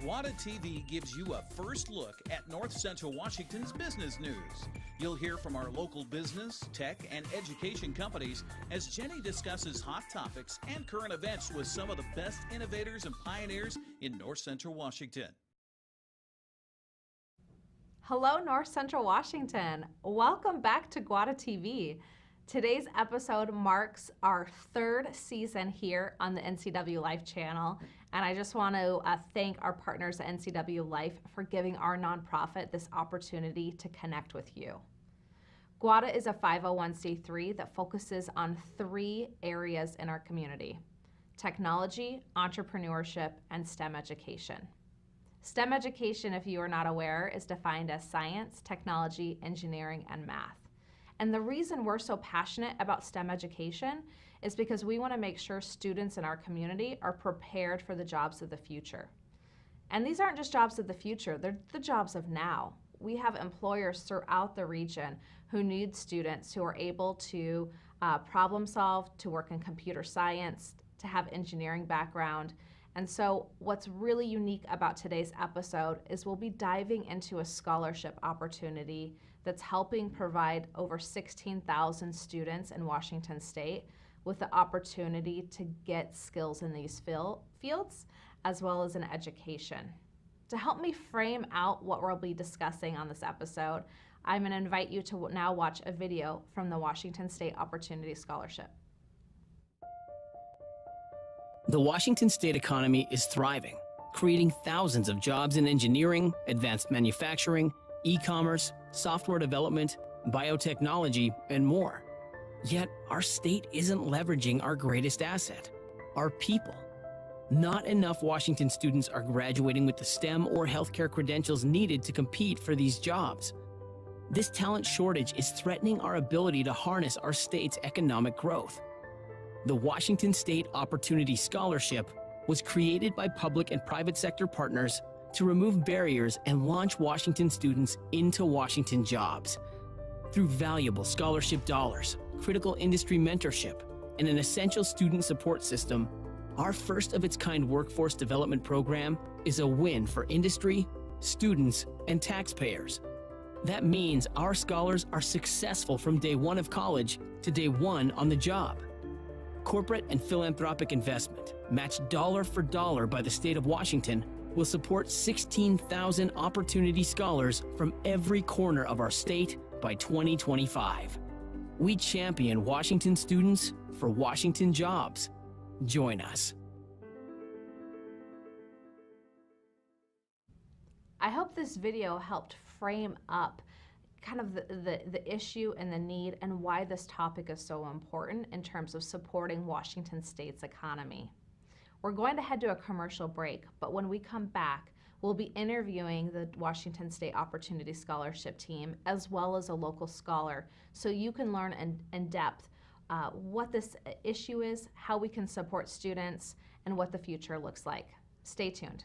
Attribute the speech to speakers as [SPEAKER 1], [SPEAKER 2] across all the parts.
[SPEAKER 1] GWATA TV gives you a first look at North Central Washington's business news. You'll hear from our local business, tech, and education companies as Jenny discusses hot topics and current events with some of the best innovators and pioneers in North Central Washington.
[SPEAKER 2] Hello, North Central Washington. Welcome back to GWATA TV. Today's episode marks our third season here on the NCW Life channel, and I just want to thank our partners at NCW Life for giving our nonprofit this opportunity to connect with you. GWATA is a 501c3 that focuses on 3 areas in our community: technology, entrepreneurship, and STEM education. STEM education, if you are not aware, is defined as science, technology, engineering, and math. And the reason we're so passionate about STEM education is because we want to make sure students in our community are prepared for the jobs of the future. And these aren't just jobs of the future, they're the jobs of now. We have employers throughout the region who need students who are able to problem solve, to work in computer science, to have engineering background. And so what's really unique about today's episode is we'll be diving into a scholarship opportunity that's helping provide over 16,000 students in Washington State with the opportunity to get skills in these fields, as well as in education. To help me frame out what we'll be discussing on this episode, I'm going to invite you to now watch a video from the Washington State Opportunity Scholarship.
[SPEAKER 3] The Washington State economy is thriving, creating thousands of jobs in engineering, advanced manufacturing, e-commerce, software development, biotechnology, and more. Yet, our state isn't leveraging our greatest asset, our people. Not enough Washington students are graduating with the STEM or healthcare credentials needed to compete for these jobs. This talent shortage is threatening our ability to harness our state's economic growth. The Washington State Opportunity Scholarship was created by public and private sector partners to remove barriers and launch Washington students into Washington jobs. Through valuable scholarship dollars, critical industry mentorship, and an essential student support system, our first-of-its-kind workforce development program is a win for industry, students, and taxpayers. That means our scholars are successful from day one of college to day one on the job. Corporate and philanthropic investment, matched dollar for dollar by the state of Washington, will support 16,000 opportunity scholars from every corner of our state by 2025. We champion Washington students for Washington jobs. Join us.
[SPEAKER 2] I hope this video helped frame up kind of the issue and the need and why this topic is so important in terms of supporting Washington State's economy. We're going to head to a commercial break, but when we come back, we'll be interviewing the Washington State Opportunity Scholarship team as well as a local scholar, so you can learn in depth what this issue is, how we can support students, and what the future looks like. Stay tuned.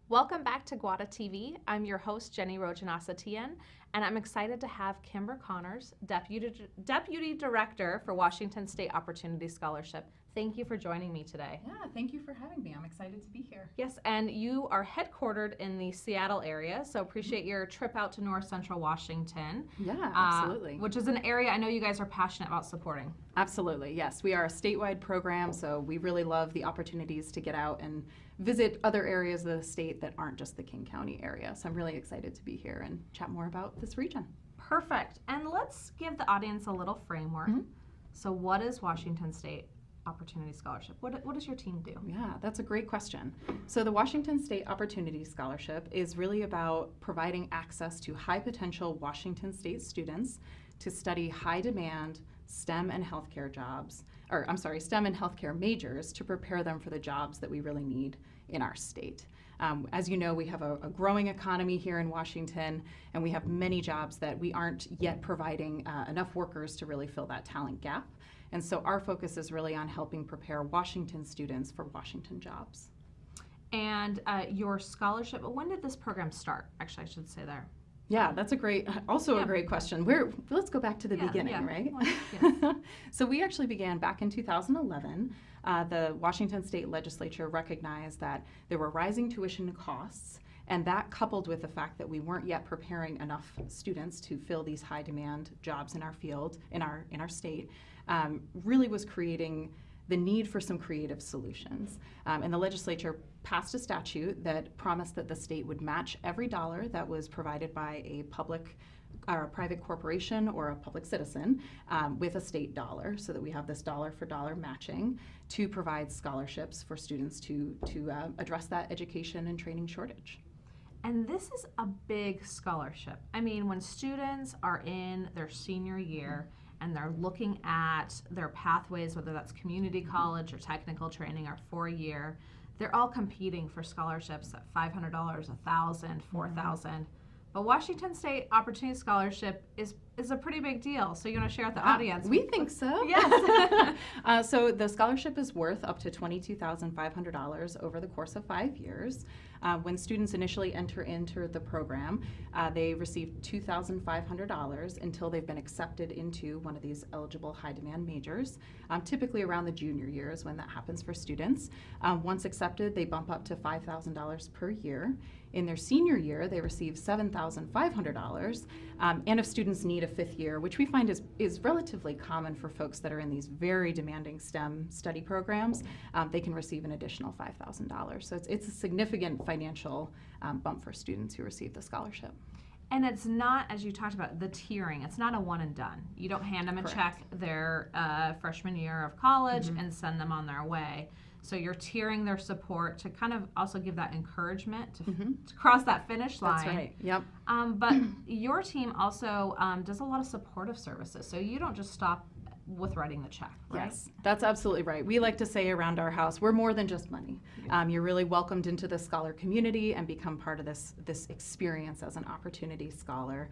[SPEAKER 2] Welcome back to GWATA TV. I'm your host, Jenny Rojanasatian, and I'm excited to have Kimber Connors, Deputy Director for Washington State Opportunity Scholarship. Thank you for joining me today.
[SPEAKER 4] Yeah, thank you for having me. I'm excited to be here.
[SPEAKER 2] Yes, and you are headquartered in the Seattle area, so appreciate your trip out to North Central Washington.
[SPEAKER 4] Yeah, absolutely.
[SPEAKER 2] Which is an area I know you guys are passionate about supporting.
[SPEAKER 4] Absolutely, yes. We are a statewide program, so we really love the opportunities to get out and visit other areas of the state that aren't just the King County area. So I'm really excited to be here and chat more about this region.
[SPEAKER 2] Perfect. And let's give the audience a little framework. So what is Washington State Opportunity Scholarship? What does your team do?
[SPEAKER 4] Yeah, that's a great question. So the Washington State Opportunity Scholarship is really about providing access to high potential Washington State students to study high demand STEM and healthcare STEM and healthcare majors to prepare them for the jobs that we really need in our state. As you know, we have a growing economy here in Washington, and we have many jobs that we aren't yet providing enough workers to really fill that talent gap. And so our focus is really on helping prepare Washington students for Washington jobs.
[SPEAKER 2] And your scholarship, when did this program start? Actually, I should say there.
[SPEAKER 4] Yeah, that's a great question. Let's go back to the beginning, right?
[SPEAKER 2] Yes.
[SPEAKER 4] So we actually began back in 2011. The Washington State Legislature recognized that there were rising tuition costs, and that coupled with the fact that we weren't yet preparing enough students to fill these high demand jobs in our field, in our state, really was creating the need for some creative solutions. And the legislature passed a statute that promised that the state would match every dollar that was provided by a public or a private corporation or a public citizen with a state dollar, so that we have this dollar for dollar matching to provide scholarships for students to address that education and training shortage.
[SPEAKER 2] And this is a big scholarship. I mean, when students are in their senior year and they're looking at their pathways, whether that's community college or technical training or 4-year, they're all competing for scholarships at $500, $1,000, $4,000. But Washington State Opportunity Scholarship is a pretty big deal. So you want to share with the audience?
[SPEAKER 4] We think so.
[SPEAKER 2] Yes.
[SPEAKER 4] So the scholarship is worth up to $22,500 over the course of 5 years. When students initially enter into the program, they receive $2,500 until they've been accepted into one of these eligible high-demand majors. Typically around the junior year is when that happens for students. Once accepted, they bump up to $5,000 per year. In their senior year, they receive $7,500. And if students need a 5th year, which we find is relatively common for folks that are in these very demanding STEM study programs, they can receive an additional $5,000. So it's a significant financial bump for students who receive the scholarship.
[SPEAKER 2] And it's not, as you talked about, the tiering. It's not a one and done. You don't hand them a check their freshman year of college and send them on their way. So you're tiering their support to kind of also give that encouragement to cross that finish line.
[SPEAKER 4] That's right. Yep.
[SPEAKER 2] But your team also does a lot of supportive services. So you don't just stop with writing the check, right?
[SPEAKER 4] Yes, that's absolutely right. We like to say around our house, we're more than just money. You're really welcomed into the scholar community and become part of this experience as an opportunity scholar.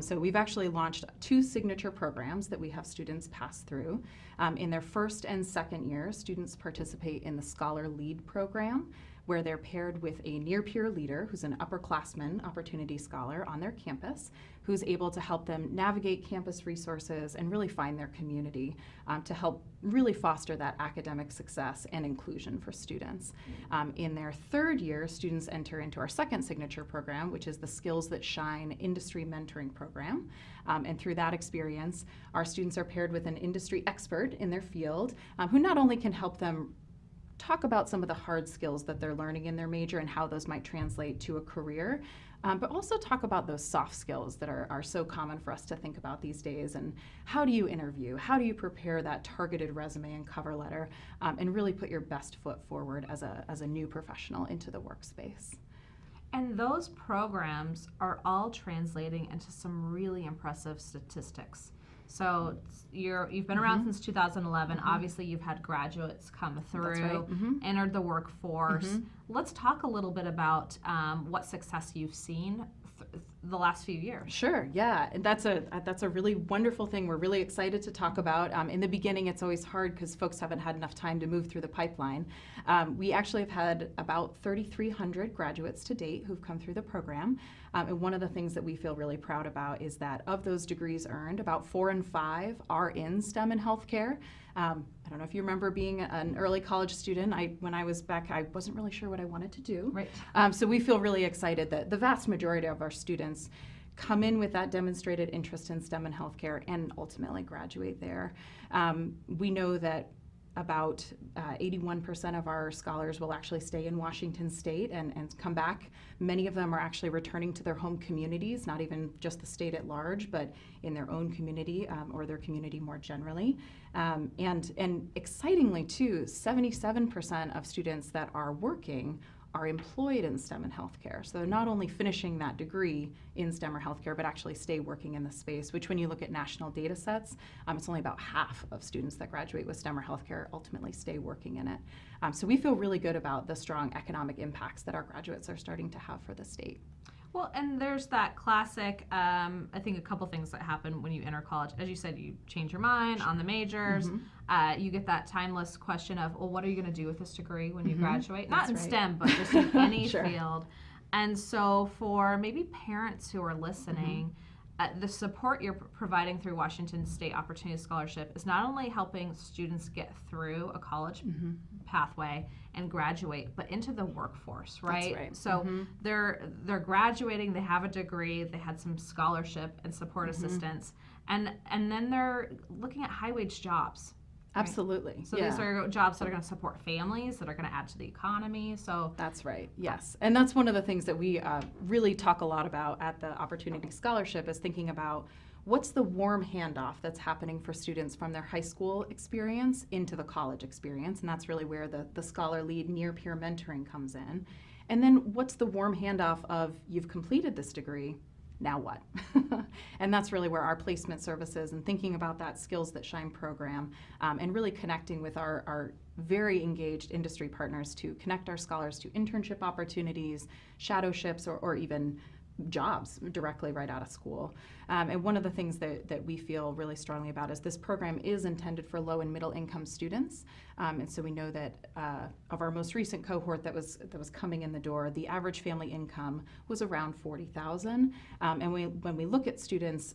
[SPEAKER 4] So we've actually launched 2 signature programs that we have students pass through. In their 1st and 2nd year, students participate in the Scholar Lead program, where they're paired with a near-peer leader who's an upperclassman opportunity scholar on their campus, who's able to help them navigate campus resources and really find their community to help really foster that academic success and inclusion for students. In their 3rd year, students enter into our 2nd signature program, which is the Skills That Shine Industry Mentoring Program. And through that experience, our students are paired with an industry expert in their field who not only can help them talk about some of the hard skills that they're learning in their major and how those might translate to a career, but also talk about those soft skills that are so common for us to think about these days. And how do you interview? How do you prepare that targeted resume and cover letter and really put your best foot forward as a new professional into the workspace?
[SPEAKER 2] And those programs are all translating into some really impressive statistics. So you've been around since 2011. Obviously, you've had graduates come through, entered the workforce. Let's talk a little bit about what success you've seen the last few years.
[SPEAKER 4] Sure, yeah, and that's a really wonderful thing. We're really excited to talk about. In the beginning, it's always hard because folks haven't had enough time to move through the pipeline. We actually have had about 3,300 graduates to date who've come through the program. And one of the things that we feel really proud about is that of those degrees earned, about 4 in 5 are in STEM and healthcare. I don't know if you remember being an early college student. When I was back, I wasn't really sure what I wanted to do.
[SPEAKER 2] Right.
[SPEAKER 4] So we feel really excited that the vast majority of our students come in with that demonstrated interest in STEM and healthcare and ultimately graduate there. We know that about 81% of our scholars will actually stay in Washington State and come back. Many of them are actually returning to their home communities, not even just the state at large, but in their own community or their community more generally. And excitingly too, 77% of students that are working are employed in STEM and healthcare. So they're not only finishing that degree in STEM or healthcare, but actually stay working in the space, which when you look at national data sets, it's only about half of students that graduate with STEM or healthcare ultimately stay working in it. So we feel really good about the strong economic impacts that our graduates are starting to have for the state.
[SPEAKER 2] Well, and there's that classic, I think a couple things that happen when you enter college. As you said, you change your mind on the majors. You get that timeless question of, well, what are you going to do with this degree when you graduate? Not in STEM, but just in any field. And so for maybe parents who are listening, the support you're providing through Washington State Opportunity Scholarship is not only helping students get through a college pathway and graduate, but into the workforce, right?
[SPEAKER 4] That's right.
[SPEAKER 2] So they're graduating, they have a degree, they had some scholarship and support assistance, and then they're looking at high wage jobs. Right?
[SPEAKER 4] Absolutely.
[SPEAKER 2] So these are jobs that are going to support families, that are going to add to the economy. So
[SPEAKER 4] that's right. Yes, and that's one of the things that we really talk a lot about at the Opportunity Scholarship is thinking about what's the warm handoff that's happening for students from their high school experience into the college experience, and that's really where the scholar lead near peer mentoring comes in. And then what's the warm handoff of you've completed this degree, now what? And that's really where our placement services and thinking about that Skills That Shine program and really connecting with our very engaged industry partners to connect our scholars to internship opportunities, shadowships, or even jobs directly right out of school. And one of the things that we feel really strongly about is this program is intended for low and middle income students. And so we know that of our most recent cohort that was coming in the door, the average family income was around $40,000. And when we look at students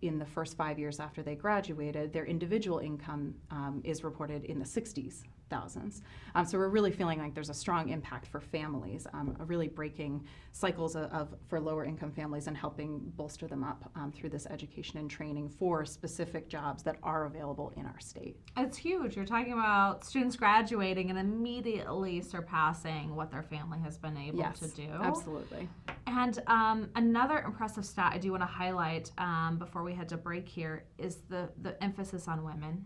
[SPEAKER 4] in the first 5 years after they graduated, their individual income is reported in the 60s. Thousands. So we're really feeling like there's a strong impact for families, really breaking cycles for lower income families and helping bolster them up through this education and training for specific jobs that are available in our state.
[SPEAKER 2] it's huge. You're talking about students graduating and immediately surpassing what their family has been able to do.
[SPEAKER 4] Absolutely.
[SPEAKER 2] And another impressive stat I do want to highlight before we head to break here is the emphasis on women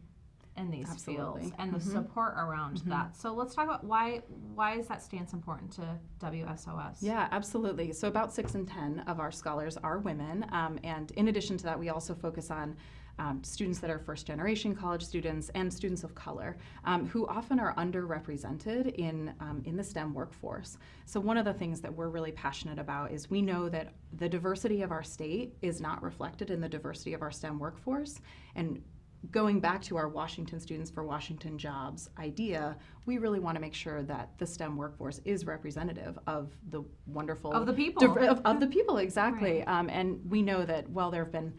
[SPEAKER 2] in these fields and the support around that. So let's talk about why is that stance important to WSOS?
[SPEAKER 4] Yeah, absolutely. So about 6 in 10 of our scholars are women, and in addition to that, we also focus on students that are first-generation college students and students of color who often are underrepresented in the STEM workforce. So one of the things that we're really passionate about is we know that the diversity of our state is not reflected in the diversity of our STEM workforce, and going back to our Washington Students for Washington Jobs idea, we really want to make sure that the STEM workforce is representative of the wonderful
[SPEAKER 2] of the people
[SPEAKER 4] of the people, exactly.
[SPEAKER 2] Right.
[SPEAKER 4] And we know that while there have been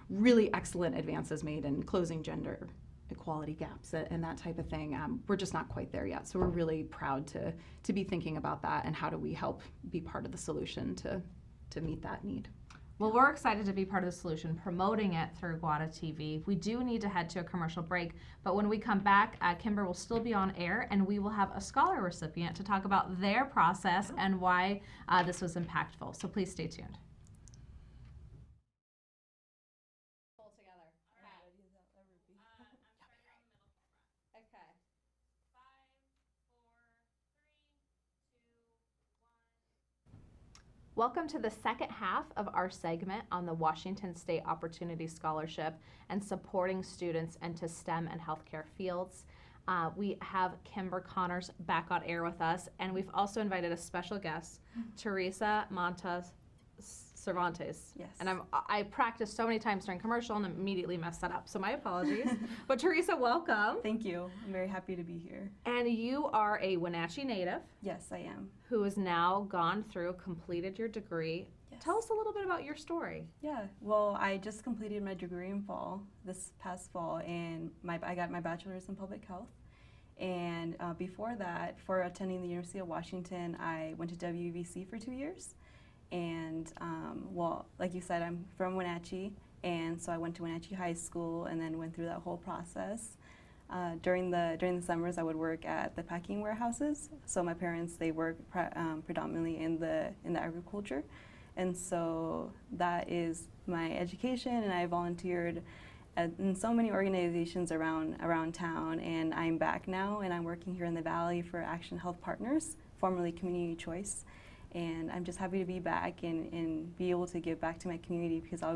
[SPEAKER 4] really excellent advances made in closing gender equality gaps and that type of thing, we're just not quite there yet. So we're really proud to be thinking about that and how do we help be part of the solution to meet that need.
[SPEAKER 2] Well, we're excited to be part of the solution, promoting it through GWATA TV. We do need to head to a commercial break, but when we come back, Kimber will still be on air, and we will have a scholar recipient to talk about their process and why this was impactful. So please stay tuned. Welcome to the second half of our segment on the Washington State Opportunity Scholarship and supporting students into STEM and healthcare fields. We have Kimber Connors back on air with us, and we've also invited a special guest, Teresa Montes Cervantes.
[SPEAKER 5] Yes.
[SPEAKER 2] And I practiced so many times during commercial and immediately messed that up, so my apologies. But Teresa, welcome.
[SPEAKER 5] Thank you. I'm very happy to be here.
[SPEAKER 2] And you are a Wenatchee native.
[SPEAKER 5] Yes, I am.
[SPEAKER 2] Who has now gone through, completed your degree.
[SPEAKER 5] Yes.
[SPEAKER 2] Tell us a little bit about your story.
[SPEAKER 5] Yeah, well, I just completed my degree in this past fall, and I got my bachelor's in public health. And before that, for attending the University of Washington, I went to WVC for 2 years. And well, like you said, I'm from Wenatchee, and so I went to Wenatchee High School and then went through that whole process. During the summers, I would work at the packing warehouses. So my parents, they work predominantly in the agriculture, and so that is my education. And I volunteered in so many organizations around town. And I'm back now, and I'm working here in the Valley for Action Health Partners, formerly Community Choice. And I'm just happy to be back and be able to give back to my community, because I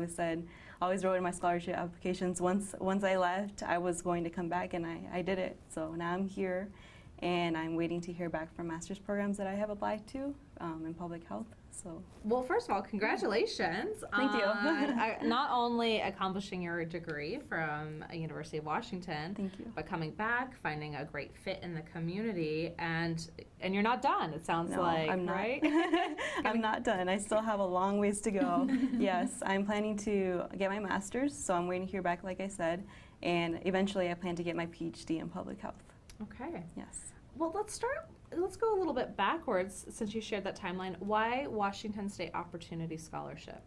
[SPEAKER 5] always wrote in my scholarship applications once I left, I was going to come back, and I did it. So now I'm here, and I'm waiting to hear back from master's programs that I have applied to in public health. So
[SPEAKER 2] Well, first of all, congratulations
[SPEAKER 5] Thank you.
[SPEAKER 2] on not only accomplishing your degree from University of Washington,
[SPEAKER 5] Thank you.
[SPEAKER 2] but coming back, finding a great fit in the community, and you're not done. It sounds
[SPEAKER 5] No,
[SPEAKER 2] like,
[SPEAKER 5] I'm not.
[SPEAKER 2] right?
[SPEAKER 5] I'm not done. I still have a long ways to go. Yes, I'm planning to get my master's, so I'm waiting to hear back, like I said, and eventually I plan to get my PhD in public health.
[SPEAKER 2] Okay.
[SPEAKER 5] Yes.
[SPEAKER 2] Well, let's go a little bit backwards since you shared that timeline. Why Washington State Opportunity Scholarship?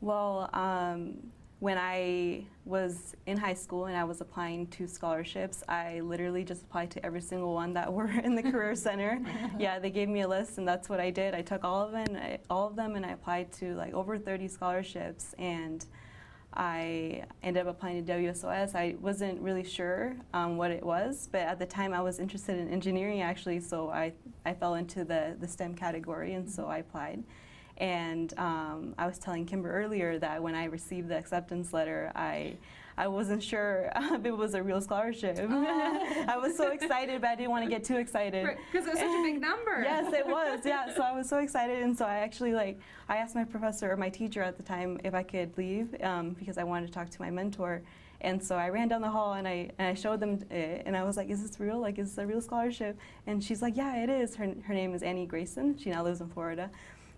[SPEAKER 5] Well, when I was in high school and I was applying to scholarships, I literally just applied to every single one that were in the Career Center. Yeah, they gave me a list, and that's what I did. I took all of them, and I applied to like over 30 scholarships, and I ended up applying to WSOS. I wasn't really sure what it was, but at the time I was interested in engineering actually, so I fell into the STEM category, and so I applied. And I was telling Kimber earlier that when I received the acceptance letter, I wasn't sure if it was a real scholarship. I was so excited, but I didn't want to get too excited.
[SPEAKER 2] Because it was such a big number.
[SPEAKER 5] Yes, it was. Yeah, so I was so excited, and so I actually I asked my professor or my teacher at the time if I could leave because I wanted to talk to my mentor. And so I ran down the hall and I showed them it, and I was like, "Is this real? Like, is this a real scholarship?" And she's like, "Yeah, it is." Her name is Annie Grayson. She now lives in Florida.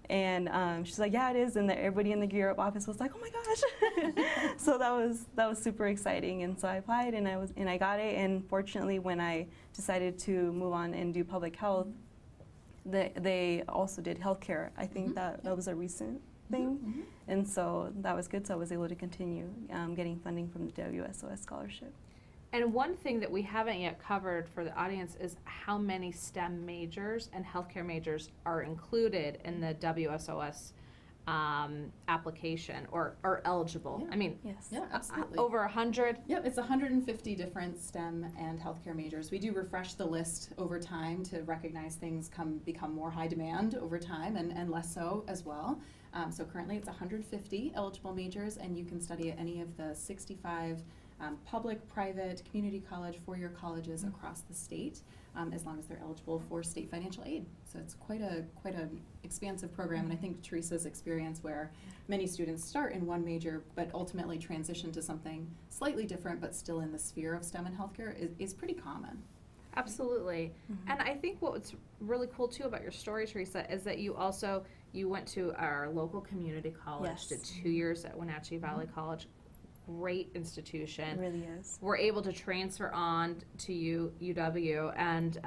[SPEAKER 5] And she's like, "Yeah, it is," and everybody in the Gear Up office was like, "Oh my gosh!" So that was super exciting, and so I applied, and I got it. And fortunately, when I decided to move on and do public health, they also did healthcare. I think that was a recent thing, and so that was good. So I was able to continue getting funding from the WSOS scholarship.
[SPEAKER 2] And one thing that we haven't yet covered for the audience is how many STEM majors and healthcare majors are included in the WSOS application or eligible.
[SPEAKER 4] Yeah.
[SPEAKER 2] I mean,
[SPEAKER 5] Yes.
[SPEAKER 4] Yeah, absolutely.
[SPEAKER 2] over 100.
[SPEAKER 4] Yep, it's 150 different STEM and healthcare majors. We do refresh the list over time to recognize things become more high demand over time and less so as well. So currently it's 150 eligible majors, and you can study at any of the 65 public, private, community college, four-year colleges across the state, as long as they're eligible for state financial aid. So it's quite an expansive program, and I think Teresa's experience where many students start in one major but ultimately transition to something slightly different but still in the sphere of STEM and healthcare is pretty common.
[SPEAKER 2] Absolutely. And I think what's really cool too about your story, Teresa, is that you went to our local community college,
[SPEAKER 5] Yes.
[SPEAKER 2] did 2 years at Wenatchee Valley College. Great institution.
[SPEAKER 5] It really is.
[SPEAKER 2] We're able to transfer on to UW and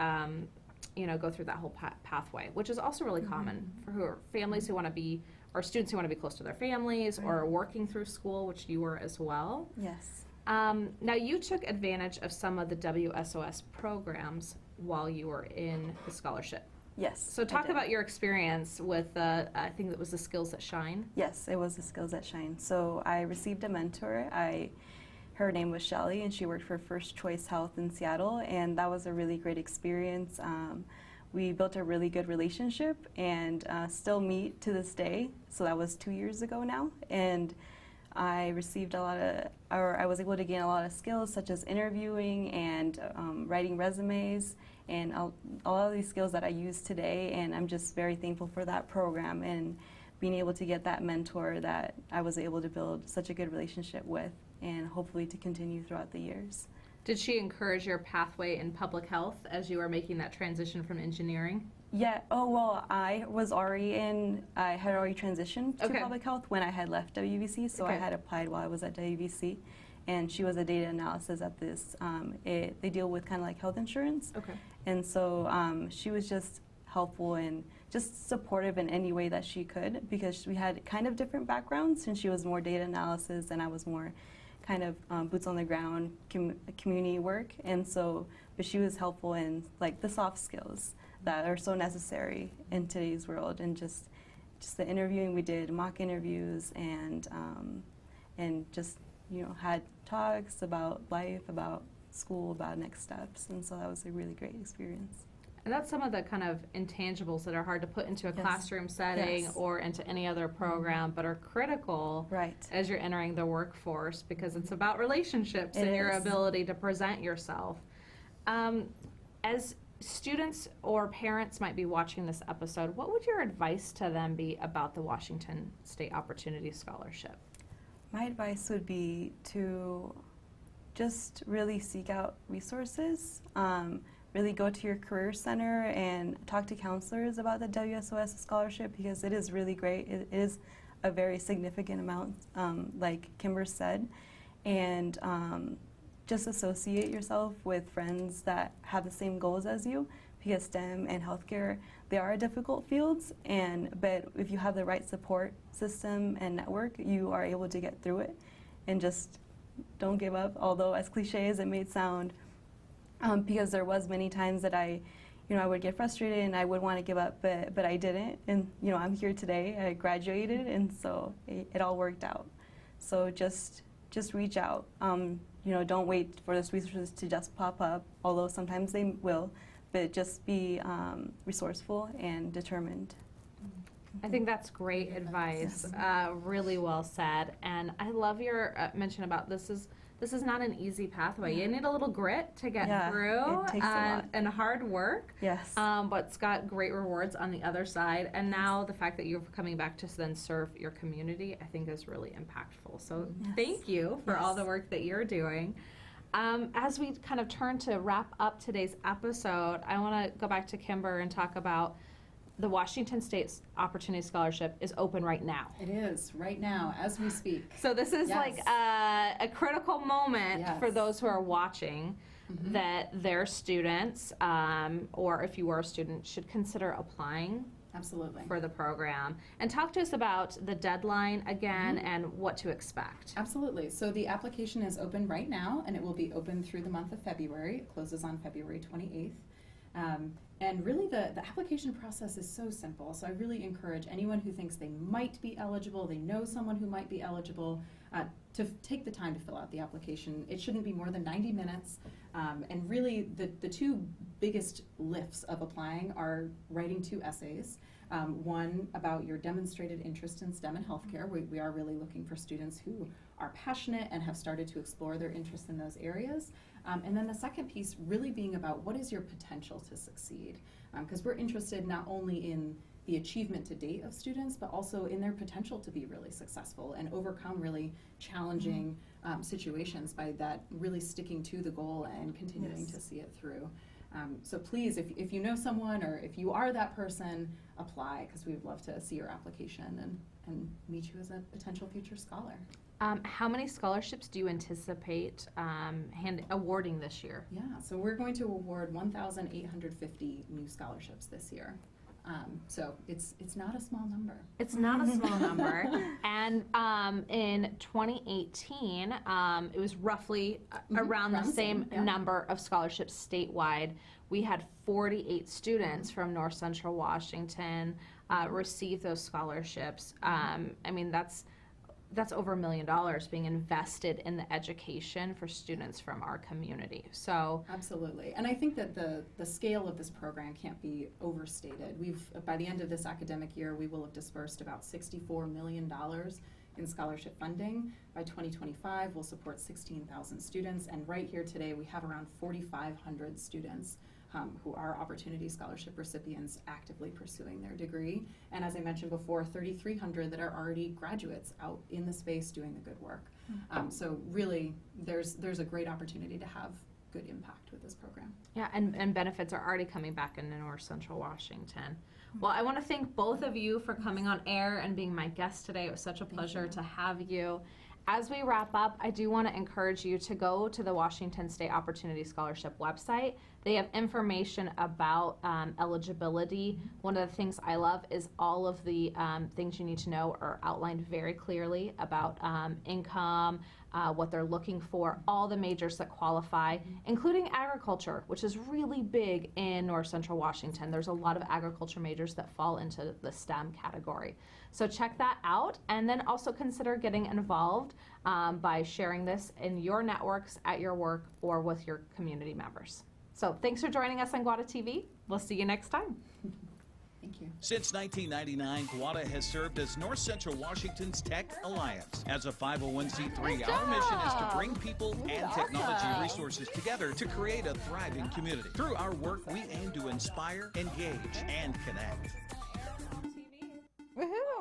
[SPEAKER 2] go through that whole pathway, which is also really common for families who want to be, or students who want to be close to their families, or working through school, which you were as well.
[SPEAKER 5] Yes.
[SPEAKER 2] Now you took advantage of some of the WSOS programs while you were in the scholarship.
[SPEAKER 5] Yes.
[SPEAKER 2] So talk about your experience with, I think that was the Skills That Shine.
[SPEAKER 5] Yes, it was the Skills That Shine. So I received a mentor. Her name was Shelly, and she worked for First Choice Health in Seattle, and that was a really great experience. We built a really good relationship and still meet to this day. So that was 2 years ago now, and I received I was able to gain a lot of skills such as interviewing and writing resumes, and a lot of these skills that I use today, and I'm just very thankful for that program and being able to get that mentor that I was able to build such a good relationship with, and hopefully to continue throughout the years.
[SPEAKER 2] Did she encourage your pathway in public health as you were making that transition from engineering?
[SPEAKER 5] Yeah, I had already transitioned to public health when I had left WVC, so I had applied while I was at WVC, and she was a data analysis at this, they deal with kind of like health insurance.
[SPEAKER 2] Okay.
[SPEAKER 5] And so she was just helpful and just supportive in any way that she could, because we had kind of different backgrounds, and she was more data analysis and I was more kind of boots on the ground community work, and so, but she was helpful in like the soft skills that are so necessary in today's world, and just the interviewing we did, mock interviews, and just had talks about life, about school, about next steps, and so that was a really great experience.
[SPEAKER 2] And that's some of the kind of intangibles that are hard to put into a classroom setting or into any other program, but are critical as you're entering the workforce, because it's about relationships and your ability to present yourself. students or parents might be watching this episode. What would your advice to them be about the Washington State Opportunity Scholarship?
[SPEAKER 5] My advice would be to just really seek out resources. Really go to your career center and talk to counselors about the WSOS scholarship, because it is really great. It is a very significant amount, like Kimber said. And just associate yourself with friends that have the same goals as you, because STEM and healthcare, they are difficult fields, but if you have the right support system and network, you are able to get through it. And just don't give up, although as cliche as it may sound, because there was many times that I would get frustrated and I would want to give up, but I didn't. And I'm here today. I graduated, and so it all worked out. So just reach out. Don't wait for those resources to just pop up, although sometimes they will. But just be resourceful and determined.
[SPEAKER 2] I think that's great advice. Really well said. And I love your mention about this is not an easy pathway. You need a little grit to get through,
[SPEAKER 5] it takes a lot.
[SPEAKER 2] And hard work.
[SPEAKER 5] Yes.
[SPEAKER 2] But it's got great rewards on the other side. And now the fact that you're coming back to then serve your community, I think is really impactful. So thank you for all the work that you're doing. As we kind of turn to wrap up today's episode, I want to go back to Kimber and talk about the Washington State Opportunity Scholarship is open right now.
[SPEAKER 4] It is, right now, as we speak.
[SPEAKER 2] So this is like a critical moment for those who are watching, that their students, or if you were a student, should consider applying.
[SPEAKER 4] Absolutely.
[SPEAKER 2] For the program. And talk to us about the deadline again and what to expect.
[SPEAKER 4] Absolutely. So the application is open right now, and it will be open through the month of February. It closes on February 28th. And really the application process is so simple. So I really encourage anyone who thinks they might be eligible, they know someone who might be eligible, to take the time to fill out the application. It shouldn't be more than 90 minutes. And really the two biggest lifts of applying are writing 2 essays. One about your demonstrated interest in STEM and healthcare. We are really looking for students who are passionate and have started to explore their interest in those areas. And then the second piece really being about what is your potential to succeed. Because we're interested not only in the achievement to date of students, but also in their potential to be really successful and overcome really challenging situations by that really sticking to the goal and continuing to see it through. So please, if you know someone or if you are that person, apply, because we would love to see your application and meet you as a potential future scholar.
[SPEAKER 2] How many scholarships do you anticipate awarding this year?
[SPEAKER 4] Yeah, so we're going to award 1,850 new scholarships this year. So it's not a small number.
[SPEAKER 2] It's not a small number. And in 2018, it was roughly around the same number of scholarships statewide. We had 48 students from North Central Washington receive those scholarships. I mean, that's over $1 million being invested in the education for students from our community. So
[SPEAKER 4] absolutely, and I think that the scale of this program can't be overstated. By the end of this academic year, we will have dispersed about $64 million in scholarship funding. By 2025, we'll support 16,000 students, and right here today, we have around 4,500 students who are Opportunity Scholarship recipients actively pursuing their degree. And as I mentioned before, 3,300 that are already graduates out in the space doing the good work. So really, there's a great opportunity to have good impact with this program.
[SPEAKER 2] Yeah, and benefits are already coming back into North Central Washington. Well, I want to thank both of you for coming on air and being my guest today. It was such a pleasure to have you. As we wrap up, I do want to encourage you to go to the Washington State Opportunity Scholarship website. They have information about eligibility. One of the things I love is all of the things you need to know are outlined very clearly about income, what they're looking for, all the majors that qualify, including agriculture, which is really big in North Central Washington. There's a lot of agriculture majors that fall into the STEM category. So check that out, and then also consider getting involved by sharing this in your networks, at your work, or with your community members. So thanks for joining us on GWATA TV. We'll see you next time.
[SPEAKER 4] Thank you. you.
[SPEAKER 1] Since 1999, GWATA has served as North Central Washington's Tech Alliance. As a 501c3, our mission is to bring people and technology resources together to create a thriving community. Through our work, we aim to inspire, engage, and connect.
[SPEAKER 2] Woohoo!